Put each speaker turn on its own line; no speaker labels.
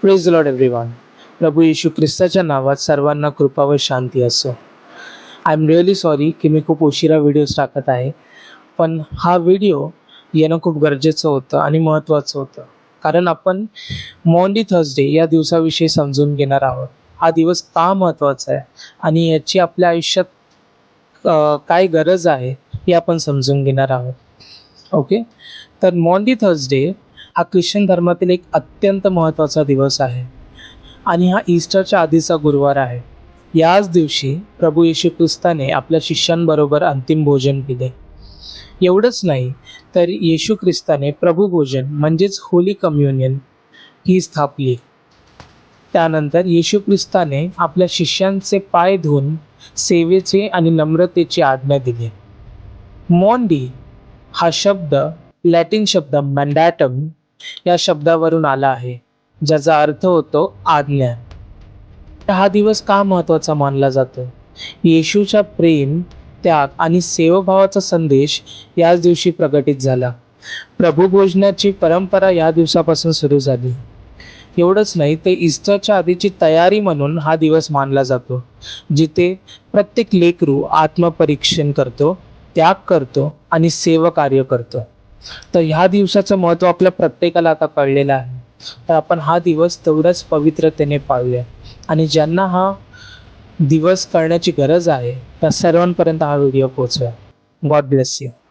Praise Lord everyone. प्रभू येशू ख्रिस्ताच्या नावात सर्वांना कृपा व शांती असो. आय एम रिअली सॉरी की मी खूप उशिरा व्हिडिओज टाकत आहे, पण हा व्हिडिओ येणं खूप गरजेचं होतं आणि महत्त्वाचं होतं. कारण आपण मॉन्डी थर्सडे या दिवसाविषयी समजून घेणार आहोत. हा दिवस का महत्त्वाचा आहे आणि याची आपल्या आयुष्यात काय गरज आहे हे आपण समजून घेणार आहोत. ओके, तर मॉन्डी थर्सडे हा ख्रिश्चन धर्मातील एक अत्यंत महत्त्वाचा दिवस आहे आणि हा ईस्टरच्या आधीचा गुरुवार आहे. याच दिवशी प्रभू येशू ख्रिस्ताने आपल्या शिष्यांबरोबर अंतिम भोजन केले. एवढंच नाही, तर येशू ख्रिस्ताने प्रभू भोजन म्हणजेच होली कम्युनियन ही स्थापली. त्यानंतर येशू ख्रिस्ताने आपल्या शिष्यांचे पाय धुवून सेवेचे आणि नम्रतेची आज्ञा दिली. मॉन्डी हा शब्द लॅटिन शब्द मॅन्डॅटम या शब्दावरून आला आहे, ज्याचा अर्थ होतो आज्ञा. हा दिवस का महत्त्वाचा मानला जातो? येशूचा प्रेम, त्याग आणि सेवाभावाचा संदेश याच दिवशी प्रकटित झाला. प्रभू भोजनाची परंपरा या दिवसापासून सुरू झाली. एवढंच नाही, ते ईस्टरच्या आधीची तयारी म्हणून हा दिवस मानला जातो, जिथे प्रत्येक लेकरू आत्मपरीक्षण करतो, त्याग करतो आणि सेवा कार्य करतो. तर ह्या दिवसाचं महत्त्व आपल्या प्रत्येकाला आता कळलेलं आहे. तर आपण हा दिवस तेवढ्याच पवित्रतेने पाळूया आणि ज्यांना हा दिवस कळण्याची गरज आहे त्या सर्वांपर्यंत हा व्हिडिओ पोहोचवा. God bless you.